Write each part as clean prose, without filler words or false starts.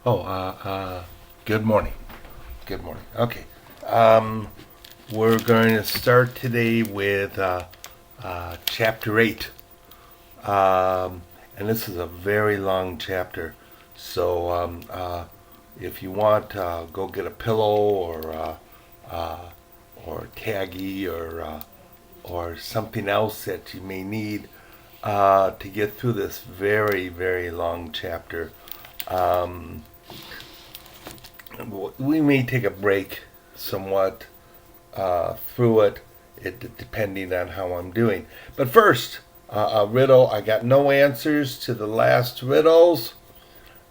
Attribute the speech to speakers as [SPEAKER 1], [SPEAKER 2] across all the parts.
[SPEAKER 1] Oh, good morning. Good morning. Okay. Um, we're going to start today with chapter 8. And this is a very long chapter. So if you want, go get a pillow or taggy or something else that you may need to get through this very, very long chapter. Um, we may take a break somewhat through it, depending on how I'm doing. But first, a riddle. I got no answers to the last riddles,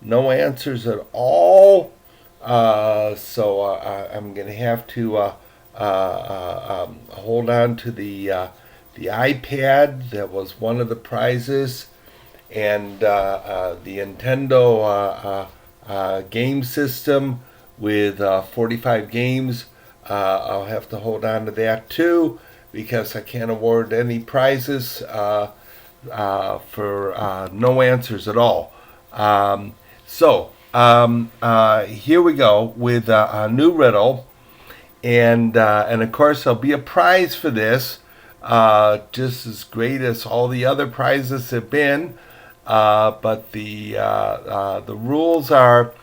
[SPEAKER 1] no answers at all. So I'm going to have to hold on to the iPad that was one of the prizes, and the Nintendo game system with 45 games. I'll have to hold on to that too because I can't award any prizes for no answers at all. So here we go with a new riddle, and of course there'll be a prize for this, just as great as all the other prizes have been. But the rules are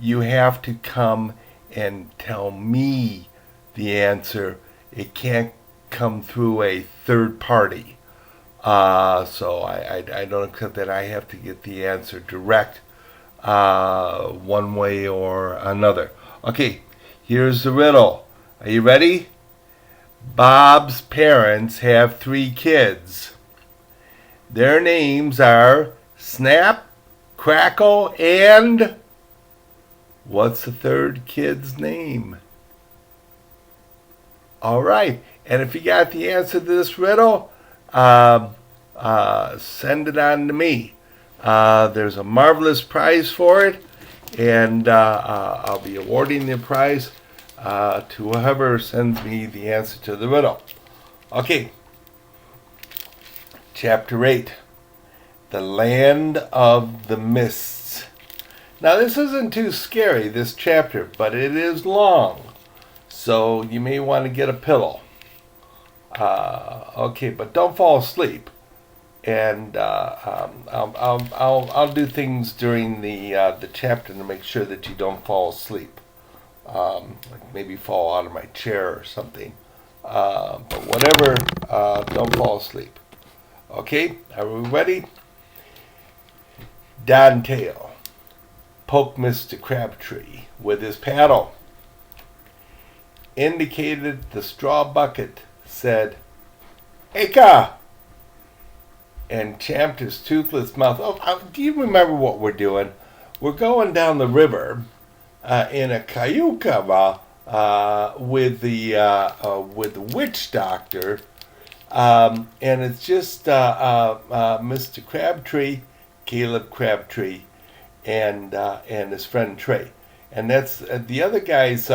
[SPEAKER 1] you have to come and tell me the answer. It can't come through a third party. So I don't accept that. I have to get the answer direct, one way or another. Okay, here's the riddle. Are you ready? Bob's parents have 3 kids. Their names are Snap, Crackle, and what's the third kid's name? All right. And if you got the answer to this riddle, send it on to me. There's a marvelous prize for it, and I'll be awarding the prize to whoever sends me the answer to the riddle. Okay. Chapter 8. The Land of the Mists. Now, this isn't too scary, this chapter, but it is long. So you may want to get a pillow. Okay, but don't fall asleep. And I'll do things during the chapter to make sure that you don't fall asleep. Like maybe fall out of my chair or something. But whatever, don't fall asleep. Okay, are we ready? Don Tail poked Mr. Crabtree with his paddle, indicated the straw bucket, said, "Eka!" and champed his toothless mouth. Do you remember what we're doing? We're going down the river in a cayuca with the witch doctor, and it's just Mr. Crabtree, Caleb Crabtree, and his friend Trey, and that's the other guys,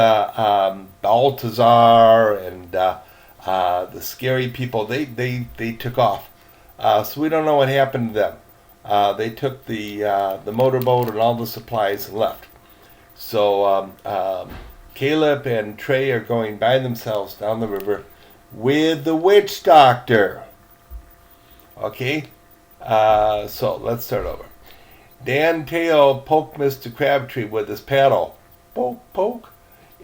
[SPEAKER 1] Baltazar and the scary people. They took off, so we don't know what happened to them. They took the motorboat and all the supplies and left. So Caleb and Trey are going by themselves down the river with the witch doctor. Okay, so let's start over. Dan Tail poked Mr. Crabtree with his paddle. Poke, poke.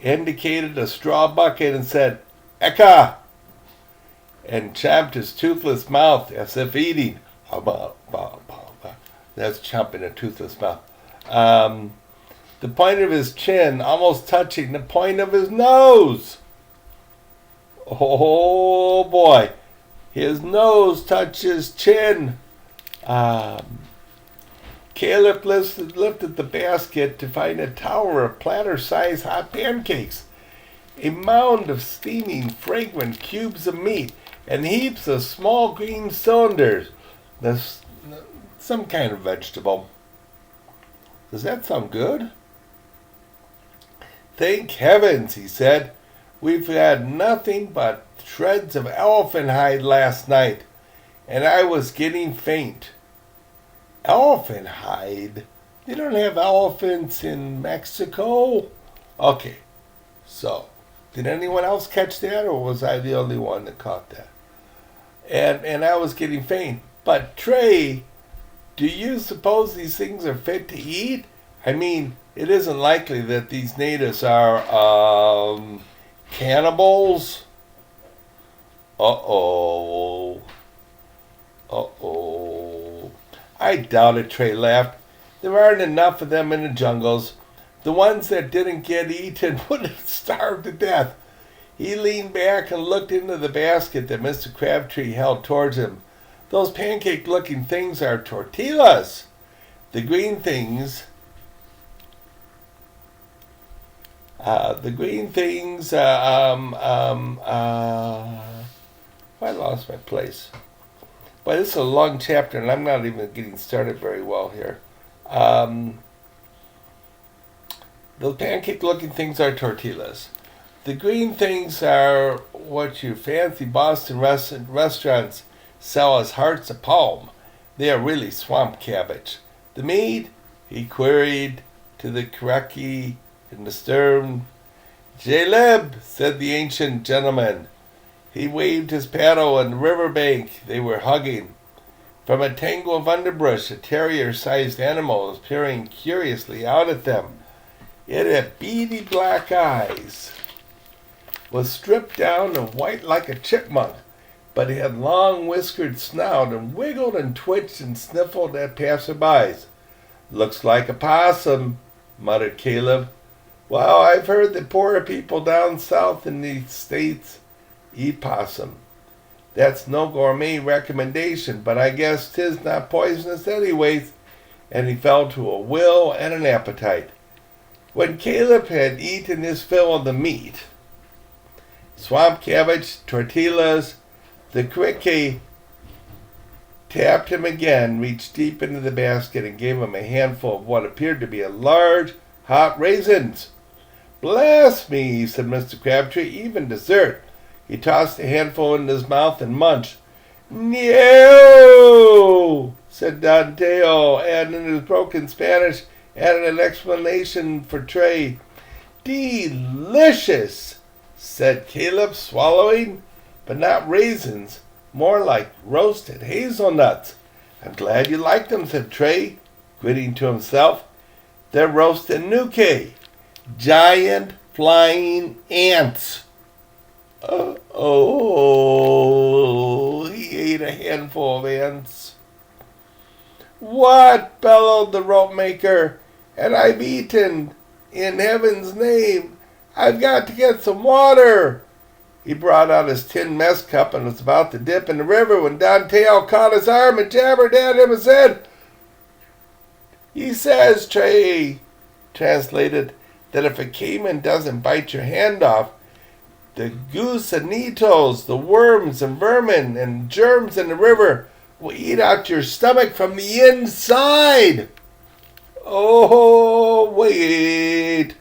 [SPEAKER 1] Indicated a straw bucket and said, "Eka!" and champed his toothless mouth as if eating. That's chomping a toothless mouth. The point of his chin almost touching the point of his nose. Oh boy, his nose touched his chin. Caleb lifted the basket to find a tower of platter-sized hot pancakes, a mound of steaming, fragrant cubes of meat, and heaps of small green cylinders. That's some kind of vegetable. Does that sound good? Thank heavens, he said. We've had nothing but shreds of elephant hide last night, and I was getting faint. Elephant hide? They don't have elephants in Mexico. Okay, so did anyone else catch that, or was I the only one that caught that? And I was getting faint. But Trey, do you suppose these things are fit to eat? I mean, it isn't likely that these natives are cannibals. Uh-oh. Uh-oh. I doubt it, Trey laughed. There aren't enough of them in the jungles. The ones that didn't get eaten would have starved to death. He leaned back and looked into the basket that Mr. Crabtree held towards him. Those pancake-looking things are tortillas. The green things... I lost my place. But this is a long chapter, and I'm not even getting started very well here. The pancake-looking things are tortillas. The green things are what you fancy Boston restaurants sell as hearts of palm. They are really swamp cabbage. The meat? He queried to the Karaki in the stern. Jaleb, said the ancient gentleman. He waved his paddle on the riverbank. They were hugging. From a tangle of underbrush, a terrier-sized animal was peering curiously out at them. It had beady black eyes, was stripped down and white like a chipmunk, but it had long whiskered snout and wiggled and twitched and sniffled at passerbys. Looks like a possum, muttered Caleb. Well, I've heard that poorer people down south in the States eat possum. That's no gourmet recommendation, but I guess 'tis not poisonous anyways, and he fell to a will and an appetite. When Caleb had eaten his fill of the meat, swamp cabbage, tortillas, the cricket tapped him again, reached deep into the basket, and gave him a handful of what appeared to be a large, hot raisins. Bless me, said Mr. Crabtree, even dessert. He tossed a handful into his mouth and munched. No, said Danteo, and in his broken Spanish added an explanation for Trey. Delicious, said Caleb, swallowing, but not raisins, more like roasted hazelnuts. I'm glad you like them, said Trey, grinning to himself. They're roasted nuke, giant flying ants. He ate a handful of ants. What? Bellowed the rope maker. And I've eaten. In heaven's name, I've got to get some water. He brought out his tin mess cup and was about to dip in the river when Danteo caught his arm and jabbered at him and said, he says, Trey, translated, that if a caiman doesn't bite your hand off, the gusanitos, the worms and vermin and germs in the river, will eat out your stomach from the inside. Oh, wait.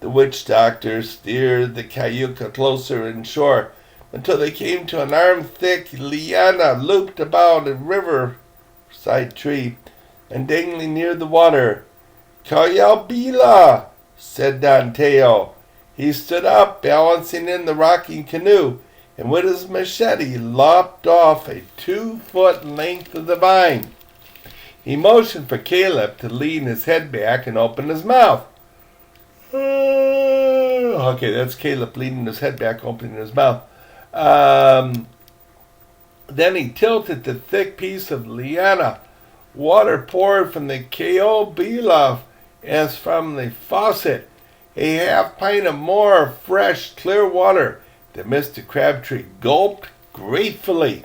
[SPEAKER 1] The witch doctor steered the cayuca closer inshore until they came to an arm-thick liana looped about a riverside tree and dangling near the water. Cayabila, said Danteo. He stood up, balancing in the rocking canoe, and with his machete lopped off a 2-foot length of the vine. He motioned for Caleb to lean his head back and open his mouth. Okay, that's Caleb leaning his head back, opening his mouth. Then he tilted the thick piece of liana. Water poured from the Cayobila as from the faucet. A half pint of more fresh, clear water that Mr. Crabtree gulped gratefully.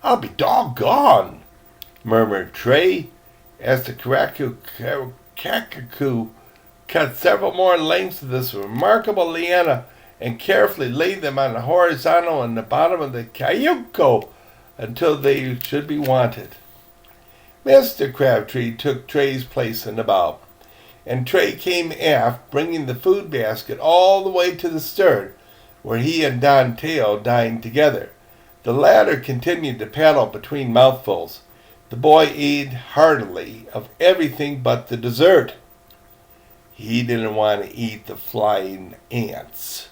[SPEAKER 1] I'll be doggone, murmured Trey, as the Kakadu cut several more lengths of this remarkable liana and carefully laid them on the horizontal in the bottom of the cayuco until they should be wanted. Mr. Crabtree took Trey's place in the bow, and Trey came aft, bringing the food basket all the way to the stern, where he and Danteo dined together. The latter continued to paddle between mouthfuls. The boy ate heartily of everything but the dessert. He didn't want to eat the flying ants.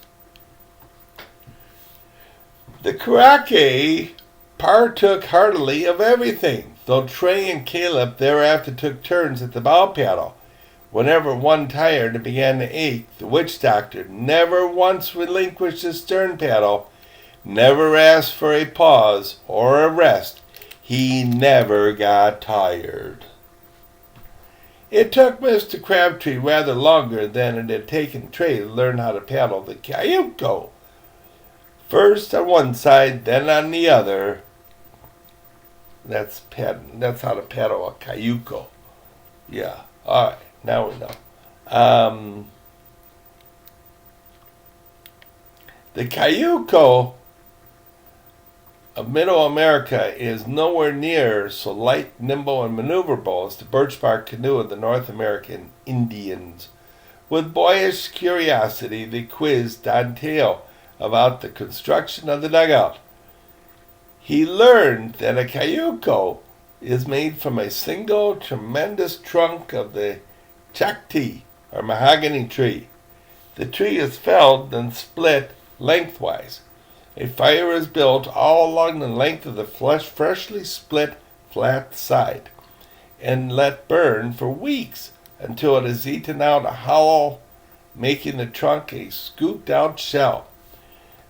[SPEAKER 1] The Karake partook heartily of everything, though Trey and Caleb thereafter took turns at the bow paddle. Whenever one tired and began to ache, the witch doctor never once relinquished his stern paddle, never asked for a pause or a rest. He never got tired. It took Mr. Crabtree rather longer than it had taken Trey to learn how to paddle the Cayuco. First on one side, then on the other. That's how to paddle a Cayuco. Yeah. All right. Now we know. The Cayuco of Middle America is nowhere near so light, nimble, and maneuverable as the birch bark canoe of the North American Indians. With boyish curiosity, they quizzed Don Teo about the construction of the dugout. He learned that a Cayuco is made from a single tremendous trunk of the Chacti, or mahogany tree. The tree is felled and split lengthwise. A fire is built all along the length of the freshly split flat side, and let burn for weeks until it has eaten out a hollow, making the trunk a scooped-out shell.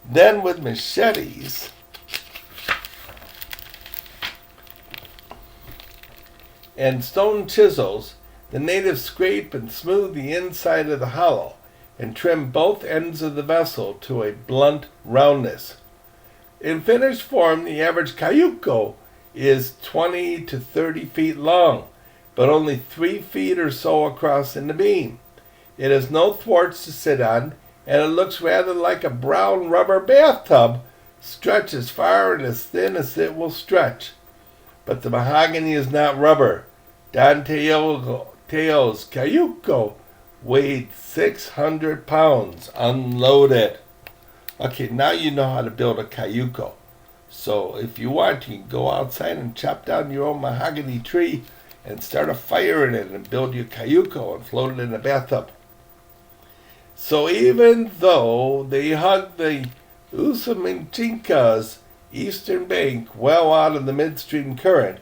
[SPEAKER 1] Then with machetes and stone chisels, the natives scrape and smooth the inside of the hollow and trim both ends of the vessel to a blunt roundness. In finished form, the average Cayuco is 20 to 30 feet long, but only 3 feet or so across in the beam. It has no thwarts to sit on, and it looks rather like a brown rubber bathtub, stretched as far and as thin as it will stretch. But the mahogany is not rubber. Don Teo's Cayuco weighed 600 pounds unloaded. Okay, now you know how to build a Cayuco. So if you want, you can go outside and chop down your own mahogany tree and start a fire in it and build your Cayuco and float it in a bathtub. So even though they hugged the Usumacinca's eastern bank well out of the midstream current,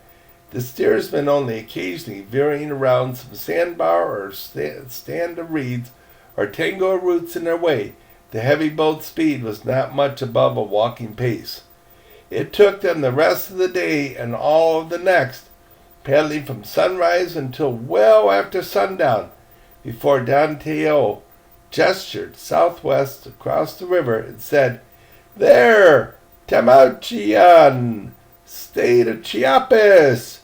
[SPEAKER 1] the steersman only occasionally veering around some sandbar or stand of reeds or tangle of roots in their way. The heavy boat's speed was not much above a walking pace. It took them the rest of the day and all of the next, paddling from sunrise until well after sundown, before Don Teo gestured southwest across the river and said, "There, Tamaulipan, state of Chiapas."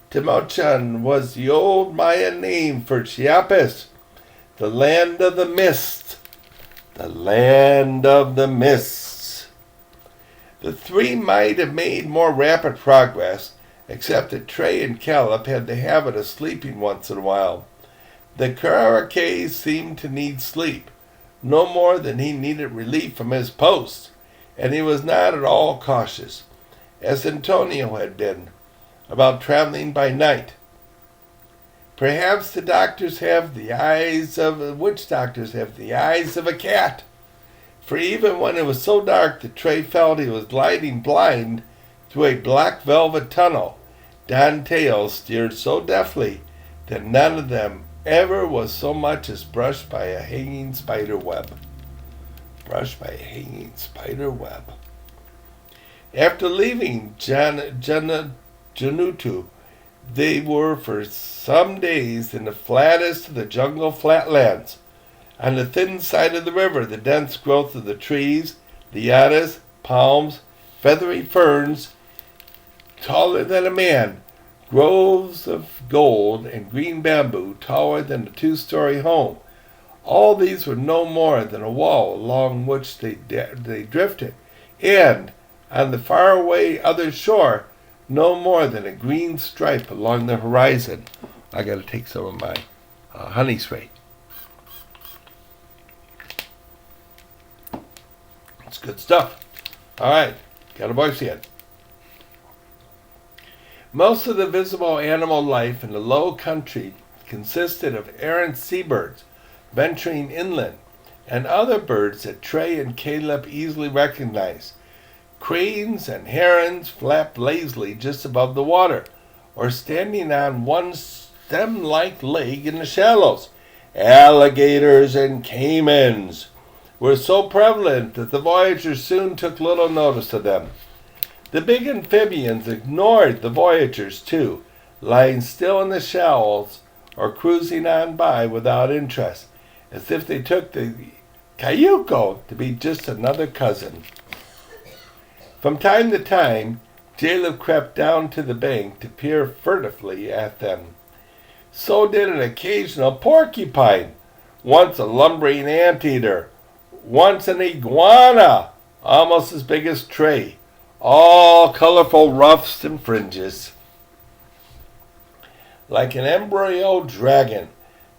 [SPEAKER 1] Tamaulipan was the old Mayan name for Chiapas, the land of the mist. The land of the mists. The three might have made more rapid progress, except that Trey and Caleb had the habit of sleeping once in a while. The Karake seemed to need sleep, no more than he needed relief from his post, and he was not at all cautious, as Antonio had been, about traveling by night. Perhaps the doctors have the eyes of witch doctors have the eyes of a cat. For even when it was so dark that Trey felt he was gliding blind through a black velvet tunnel, Don Teo steered so deftly that none of them ever was so much as brushed by a hanging spider web. Brushed by a hanging spider web. After leaving Janutu, they were for some days in the flattest of the jungle flatlands. On the thin side of the river, the dense growth of the trees, lianas, palms, feathery ferns, taller than a man, groves of gold and green bamboo taller than a two-story home. All these were no more than a wall along which they drifted, and on the faraway other shore, no more than a green stripe along the horizon. I got to take some of my honey spray. It's good stuff. All right, got a voice yet. Most of the visible animal life in the low country consisted of errant seabirds venturing inland, and other birds that Trey and Caleb easily recognized. Cranes and herons flapped lazily just above the water, or standing on one stem-like leg in the shallows. Alligators and caimans were so prevalent that the voyagers soon took little notice of them. The big amphibians ignored the voyagers, too, lying still in the shallows or cruising on by without interest, as if they took the cayuco to be just another cousin. From time to time, Caleb crept down to the bank to peer furtively at them. So did an occasional porcupine, once a lumbering anteater, once an iguana, almost as big as Trey, all colorful ruffs and fringes. Like an embryo dragon,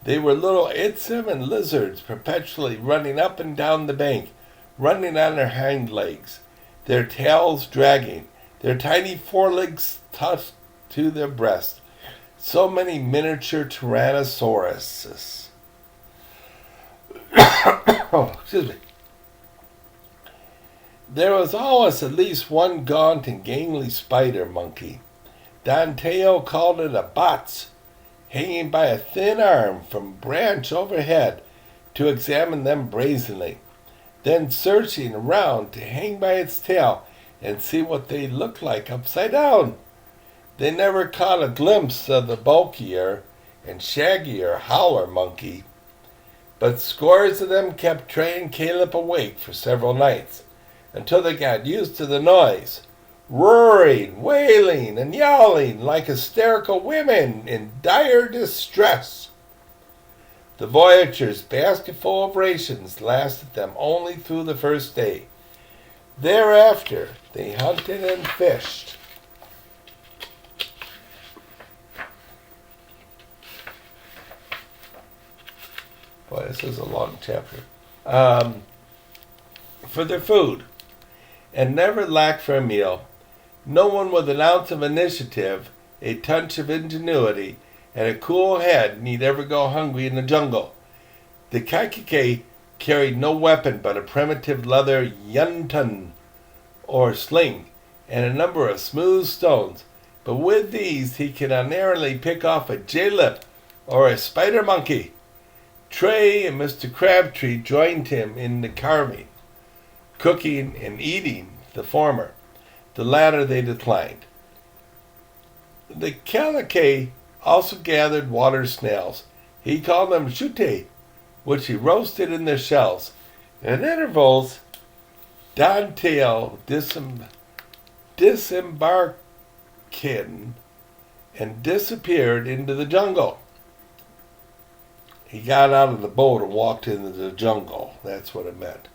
[SPEAKER 1] they were little Itzim and lizards perpetually running up and down the bank, running on their hind legs, their tails dragging, their tiny forelegs tucked to their breasts. So many miniature tyrannosauruses. Oh, excuse me. There was always at least one gaunt and gangly spider monkey. Don Teo called it a bots, hanging by a thin arm from branch overhead to examine them brazenly, then searching around to hang by its tail and see what they looked like upside down. They never caught a glimpse of the bulkier and shaggier howler monkey, but scores of them kept Trey and Caleb awake for several nights, until they got used to the noise, roaring, wailing, and yowling like hysterical women in dire distress. The voyagers' basketful of rations lasted them only through the first day. Thereafter, they hunted and fished. Boy, this is a long chapter. For their food, and never lacked for a meal. No one with an ounce of initiative, a touch of ingenuity, and a cool head need ever go hungry in the jungle. The Kaikike carried no weapon but a primitive leather yuntan, or sling, and a number of smooth stones, but with these he could unerringly pick off a jalip or a spider monkey. Trey and Mr. Crabtree joined him in the carving, cooking and eating the former. The latter they declined. The Kalake also gathered water snails. He called them chute, which he roasted in their shells. At intervals, Don Teo disembarked and disappeared into the jungle. He got out of the boat and walked into the jungle. That's what it meant.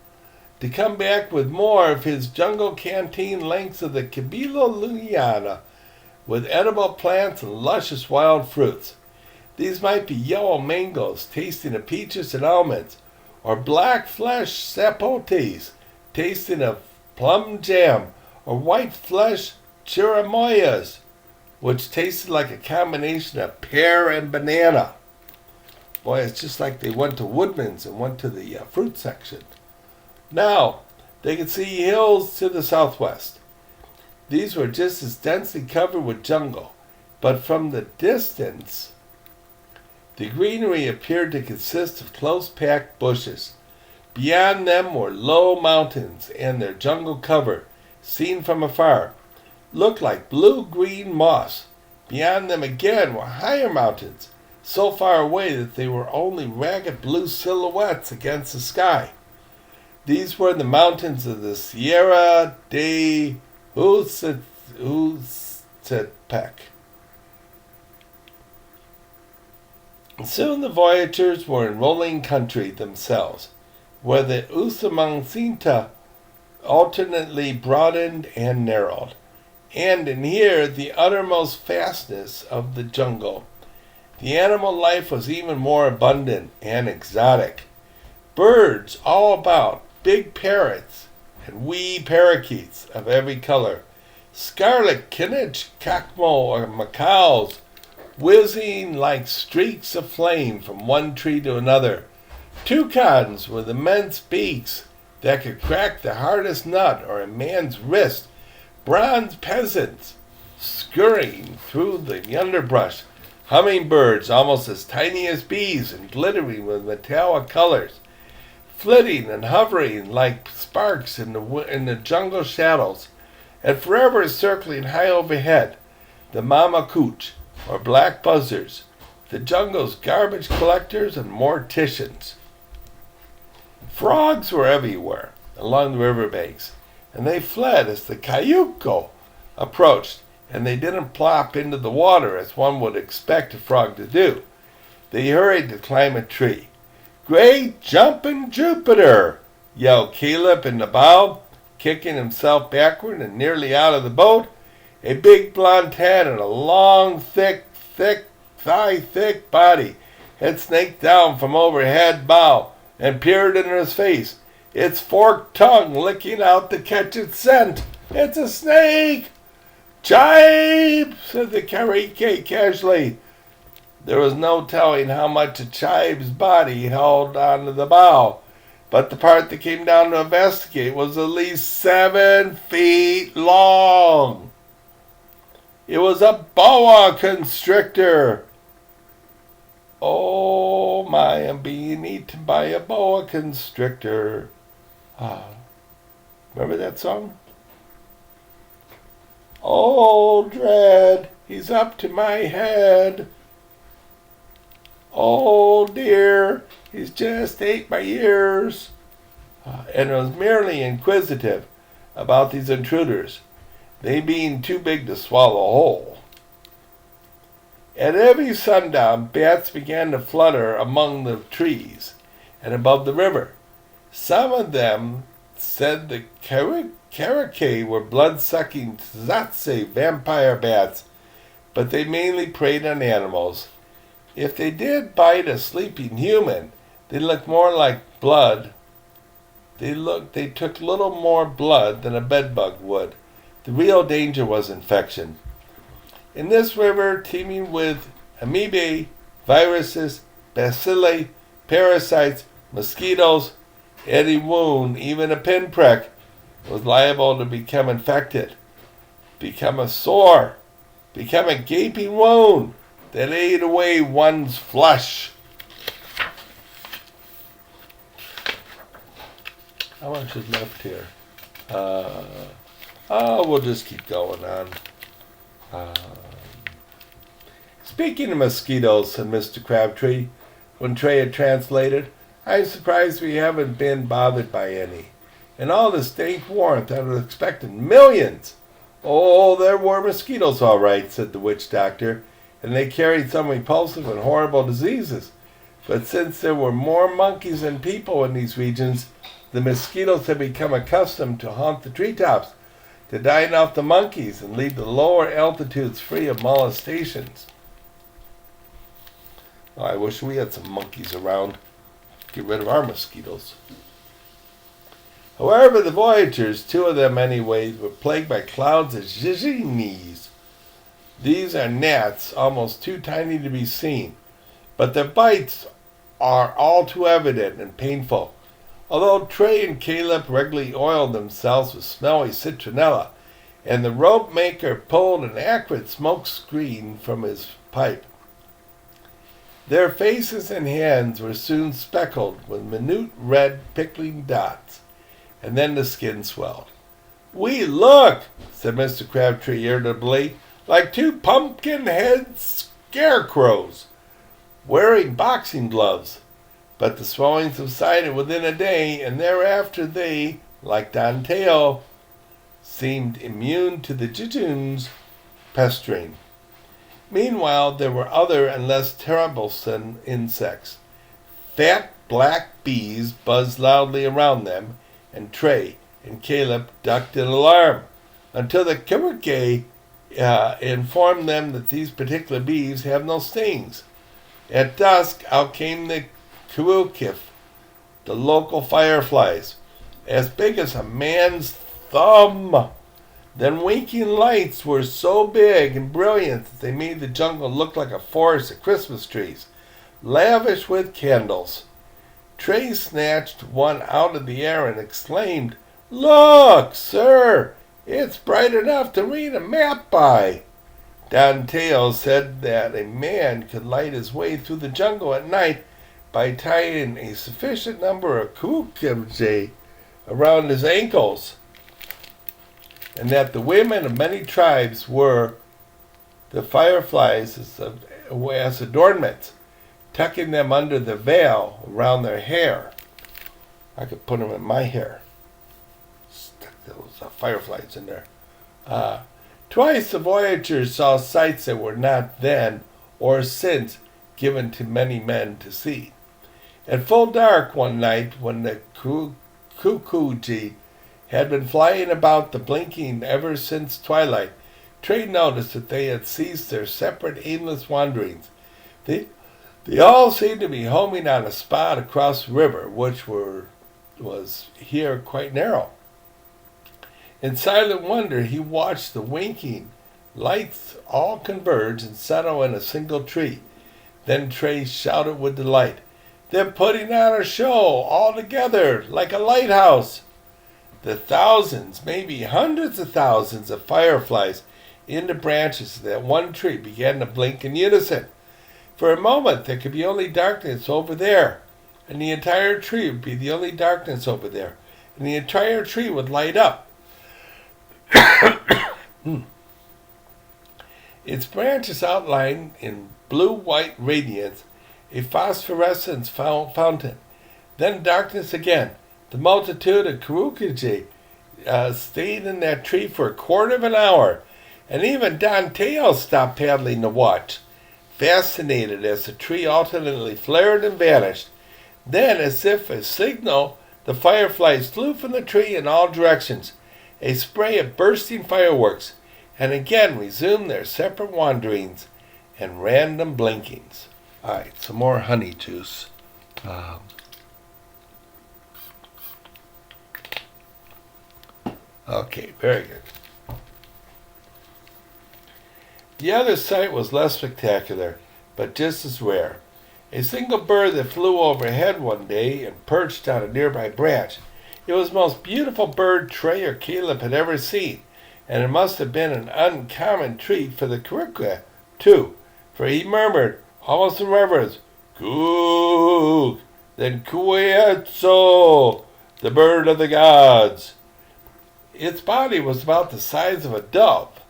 [SPEAKER 1] To come back with more of his jungle canteen lengths of the Kabilo Luyana, with edible plants and luscious wild fruits. These might be yellow mangoes tasting of peaches and almonds, or black flesh sapotes tasting of plum jam, or white flesh chirimoyas, which tasted like a combination of pear and banana. Boy, it's just like they went to Woodman's and went to the fruit section. Now, they could see hills to the southwest. These were just as densely covered with jungle, but from the distance, the greenery appeared to consist of close-packed bushes. Beyond them were low mountains, and their jungle cover, seen from afar, looked like blue-green moss. Beyond them again were higher mountains, so far away that they were only ragged blue silhouettes against the sky. These were the mountains of the Sierra de Ucetepec. Soon the voyagers were in rolling country themselves, where the Usumacinta alternately broadened and narrowed, and in here the uttermost fastness of the jungle. The animal life was even more abundant and exotic. Birds all about, big parrots and wee parakeets of every color, scarlet kinich kakmo or macaws, whizzing like streaks of flame from one tree to another, toucans with immense beaks that could crack the hardest nut or a man's wrist, bronze peasants scurrying through the underbrush, hummingbirds almost as tiny as bees and glittering with metallic colors, flitting and hovering like sparks in the jungle shadows, and forever circling high overhead, the mama cooch, or black buzzards, the jungle's garbage collectors and morticians. Frogs were everywhere along the riverbanks, and they fled as the cayuco approached, and they didn't plop into the water as one would expect a frog to do. They hurried to climb a tree. "Great jumping Jupiter!" yelled Caleb in the bow, kicking himself backward and nearly out of the boat. A big blonde head and a long, thick body had snaked down from overhead bow and peered into his face, its forked tongue licking out to catch its scent. "It's a snake!" "Chibe!" said the Karike casually. There was no telling how much a chibe's body held onto the bow, but the part that came down to investigate was at least 7 feet long. It was a boa constrictor. "Oh my, I'm being eaten by a boa constrictor." Remember that song? "Oh, dread, he's up to my head. Oh dear, he's just ate my ears." And it was merely inquisitive about these intruders, they being too big to swallow whole. At every sundown, bats began to flutter among the trees and above the river. Some of them said the Karake were blood-sucking Zatse vampire bats, but they mainly preyed on animals. If they did bite a sleeping human, they looked more like blood. They took little more blood than a bedbug would. The real danger was infection. In this river, teeming with amoebae, viruses, bacilli, parasites, mosquitoes, any wound, even a pinprick, was liable to become infected, become a sore, become a gaping wound that ate away one's flesh. How much is left here? We'll just keep going on. "Speaking of mosquitoes," said Mr. Crabtree, when Trey had translated, "I'm surprised we haven't been bothered by any. In all this dank warmth, I was expecting millions." "Oh, there were mosquitoes all right," said the witch doctor, "and they carried some repulsive and horrible diseases. But since there were more monkeys than people in these regions, the mosquitoes have become accustomed to haunt the treetops, to dine off the monkeys and leave the lower altitudes free of molestations." Oh, I wish we had some monkeys around. Get rid of our mosquitoes. However, the voyagers, 2 of them anyways, were plagued by clouds of zizzinis. These are gnats, almost too tiny to be seen, but their bites are all too evident and painful. Although Trey and Caleb regularly oiled themselves with smelly citronella, and the rope maker pulled an acrid smoke screen from his pipe, their faces and hands were soon speckled with minute red pickling dots, and then the skin swelled. "We look," said Mr. Crabtree irritably, "like 2 pumpkin-head scarecrows wearing boxing gloves." But the swelling subsided within a day, and thereafter they, like Don Teo, seemed immune to the jejun's pestering. Meanwhile, there were other and less troublesome insects. Fat black bees buzzed loudly around them, and Trey and Caleb ducked in alarm, until the Karake informed them that these particular bees have no stings. At dusk, out came the Kurukif, the local fireflies, as big as a man's thumb. Then winking lights were so big and brilliant that they made the jungle look like a forest of Christmas trees, lavish with candles. Trey snatched one out of the air and exclaimed, "Look, sir, it's bright enough to read a map by." Don Teo said that a man could light his way through the jungle at night by tying a sufficient number of kukimje around his ankles, and that the women of many tribes were the fireflies as adornments, tucking them under the veil around their hair. I could put them in my hair. Stick those fireflies in there. Twice the voyagers saw sights that were not then or since given to many men to see. At full dark one night, when the kukuji had been flying about the blinking ever since twilight, Trey noticed that they had ceased their separate aimless wanderings. They all seemed to be homing on a spot across the river, which was here quite narrow. In silent wonder, he watched the winking lights all converge and settle in a single tree. Then Trey shouted with delight, "They're putting on a show all together, like a lighthouse." The thousands, maybe hundreds of thousands of fireflies in the branches of that one tree began to blink in unison. For a moment, there could be only darkness over there, and the entire tree would be the only darkness over there, and the entire tree would light up. Its branches outlined in blue-white radiance a phosphorescent fountain. Then darkness again. The multitude of Kurukiji stayed in that tree for a quarter of an hour, and even Don Teo stopped paddling to watch, fascinated as the tree alternately flared and vanished. Then, as if a signal, the fireflies flew from the tree in all directions, a spray of bursting fireworks, and again resumed their separate wanderings and random blinkings. All right, some more honey juice. Okay, very good. The other sight was less spectacular, but just as rare. A single bird that flew overhead one day and perched on a nearby branch. It was the most beautiful bird Trey or Caleb had ever seen, and it must have been an uncommon treat for the Kurukua, too, for he murmured, almost in reverence, "Kook," then "Kuetso," the bird of the gods. Its body was about the size of a dove,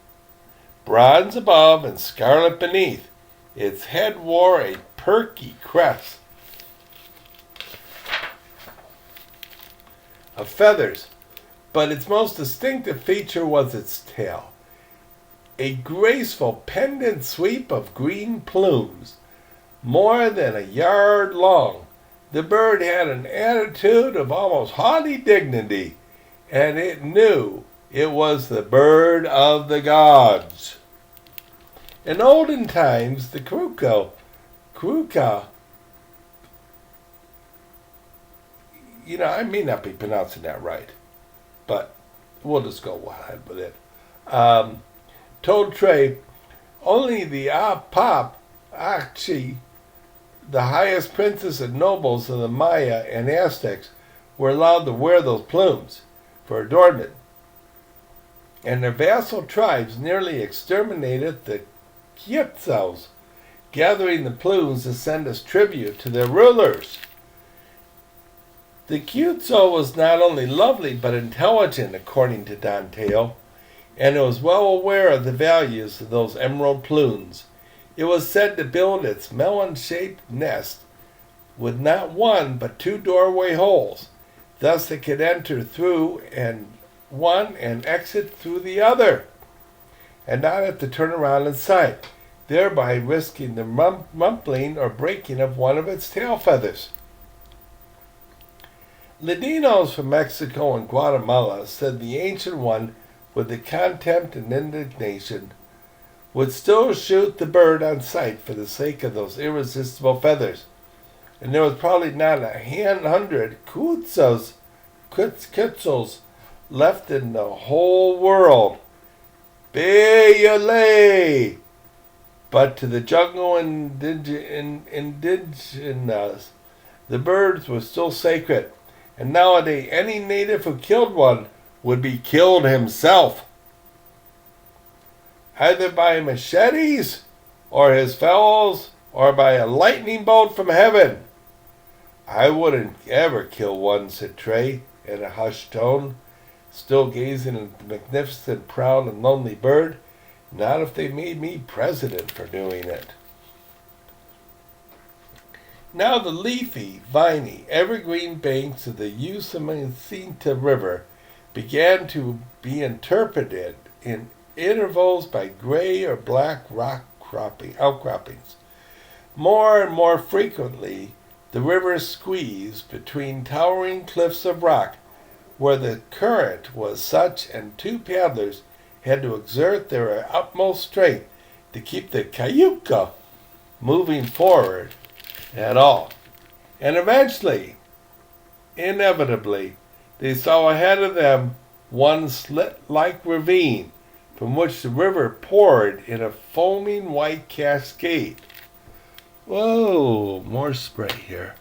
[SPEAKER 1] bronze above and scarlet beneath. Its head wore a perky crest of feathers, but its most distinctive feature was its tail, a graceful pendant sweep of green plumes, more than a yard long. The bird had an attitude of almost haughty dignity, and it knew it was the bird of the gods. In olden times, the Kuruka, I may not be pronouncing that right, but we'll just go ahead with it. Told Trey, only the Apap Achi, the highest princes and nobles of the Maya and Aztecs, were allowed to wear those plumes for adornment, and their vassal tribes nearly exterminated the Quetzals, gathering the plumes to send as tribute to their rulers. The Quetzal was not only lovely but intelligent, according to Don Teo, and it was well aware of the values of those emerald plumes. It was said to build its melon-shaped nest with not one but two doorway holes. Thus it could enter through one and exit through the other, and not have to turn around inside, thereby risking the rumpling or breaking of one of its tail feathers. Ladinos from Mexico and Guatemala said the Ancient One, with the contempt and indignation, would still shoot the bird on sight for the sake of those irresistible feathers. And there was probably not 100 Quetzals left in the whole world Bayale. But to the jungle indigenous, the birds were still sacred, and nowadays any native who killed one would be killed himself, either by machetes or his fellows or by a lightning bolt from heaven. I wouldn't ever kill one, said Trey in a hushed tone, still gazing at the magnificent, proud, and lonely bird. Not if they made me president for doing it. Now the leafy, viney, evergreen banks of the Usumacinta River began to be interpreted in intervals by gray or black rock outcroppings. More and more frequently, the river squeezed between towering cliffs of rock, where the current was such and two paddlers had to exert their utmost strength to keep the cayuca moving forward at all. And eventually, inevitably, they saw ahead of them one slit-like ravine from which the river poured in a foaming white cascade. Whoa, more spray here.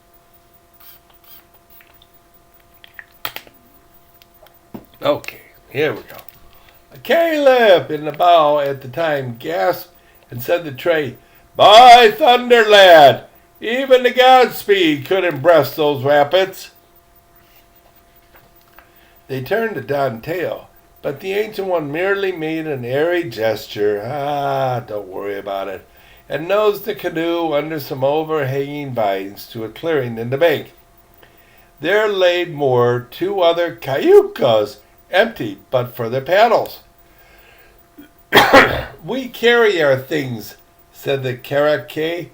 [SPEAKER 1] Okay, here we go. Caleb, in the bow at the time, gasped and said to Trey, "By thunder, lad, even the Godspeed couldn't breast those rapids." They turned to Don Teo, but the Ancient One merely made an airy gesture, don't worry about it, and nosed the canoe under some overhanging vines to a clearing in the bank. There lay moored two other cayucas, empty but for their paddles. "We carry our things," said the Karake.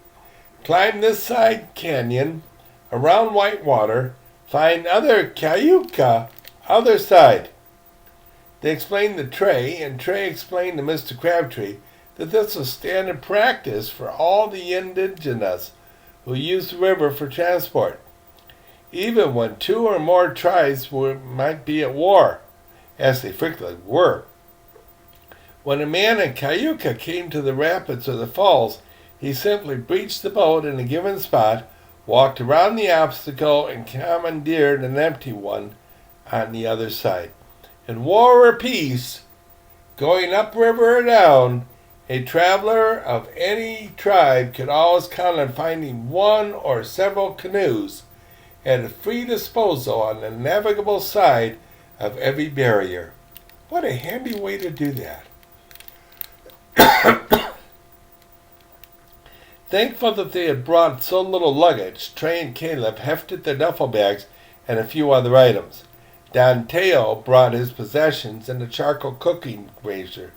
[SPEAKER 1] "Climb this side canyon, around Whitewater, find other cayuca, other side." They explained to Trey, and Trey explained to Mr. Crabtree that this was standard practice for all the indigenous who used the river for transport, even when two or more tribes might be at war, as they frequently were. When a man in cayuca came to the rapids or the falls, he simply breached the boat in a given spot, walked around the obstacle, and commandeered an empty one on the other side. In war or peace, going upriver or down, a traveler of any tribe could always count on finding one or several canoes at a free disposal on the navigable side of every barrier. What a handy way to do that. Thankful that they had brought so little luggage, Trey and Caleb hefted their duffel bags and a few other items. Don Teo brought his possessions and a charcoal cooking razor,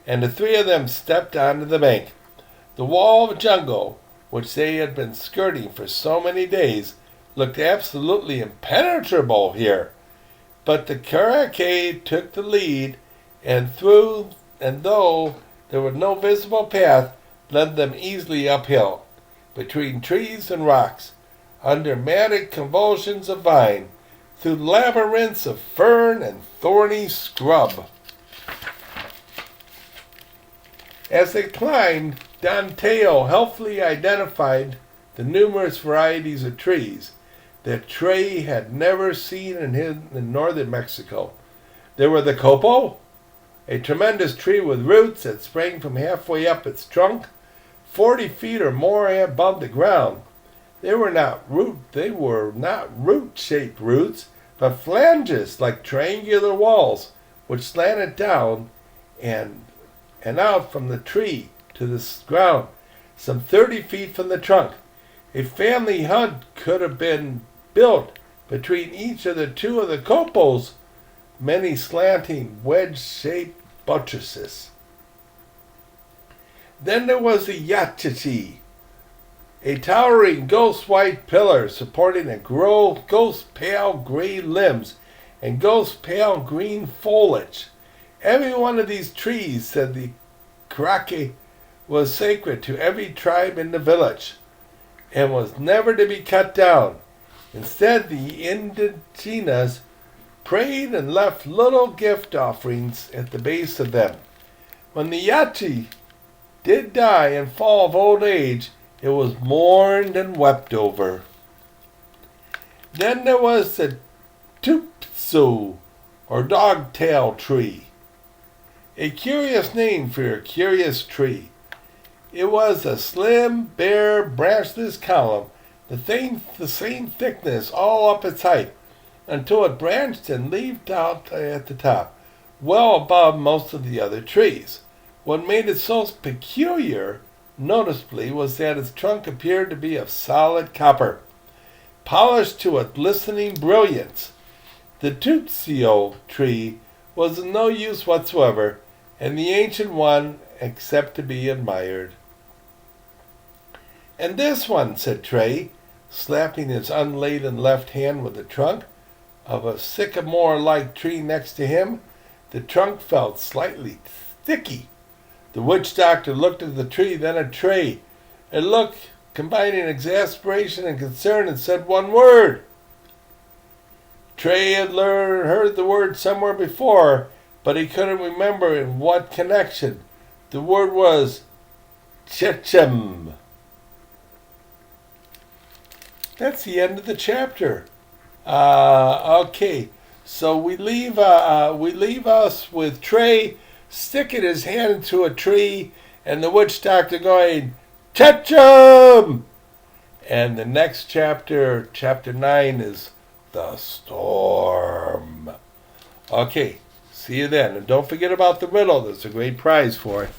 [SPEAKER 1] and the three of them stepped onto the bank. The wall of jungle, which they had been skirting for so many days, looked absolutely impenetrable here. But the Karake took the lead, and though there was no visible path, led them easily uphill, between trees and rocks, under matted convulsions of vine, through labyrinths of fern and thorny scrub. As they climbed, Don Teo helpfully identified the numerous varieties of trees that Trey had never seen in northern Mexico. There were the copo, a tremendous tree with roots that sprang from halfway up its trunk, 40 feet or more above the ground. They were not root-shaped roots, but flanges like triangular walls, which slanted down and out from the tree to the ground, some 30 feet from the trunk. A family hut could have been built between each of the two of the copos, many slanting wedge-shaped buttresses. Then there was the yachichi, a towering ghost-white pillar supporting a ghost-pale gray limbs and ghost-pale green foliage. Every one of these trees, said the Karake, was sacred to every tribe in the village and was never to be cut down. Instead, the indigenas prayed and left little gift offerings at the base of them. When the Yachi did die and fall of old age, it was mourned and wept over. Then there was the Tupsu, or dog-tail tree, a curious name for a curious tree. It was a slim, bare, branchless column, the same thickness all up its height, until it branched and leafed out at the top, well above most of the other trees. What made it so peculiar, noticeably, was that its trunk appeared to be of solid copper, polished to a glistening brilliance. The Tutsio tree was of no use whatsoever, and the ancient one except to be admired. "And this one," said Tray, slapping his unladen left hand with the trunk of a sycamore-like tree next to him. The trunk felt slightly sticky. The witch doctor looked at the tree, then at Tray. A look combining exasperation and concern, and said one word. Tray had heard the word somewhere before, but he couldn't remember in what connection. The word was Chechem. That's the end of the chapter. Okay, so we leave us with Tray sticking his hand into a tree, and the witch doctor going, Chechem! And the next chapter, chapter 9, is the storm. Okay, see you then. And don't forget about the riddle. There's a great prize for it.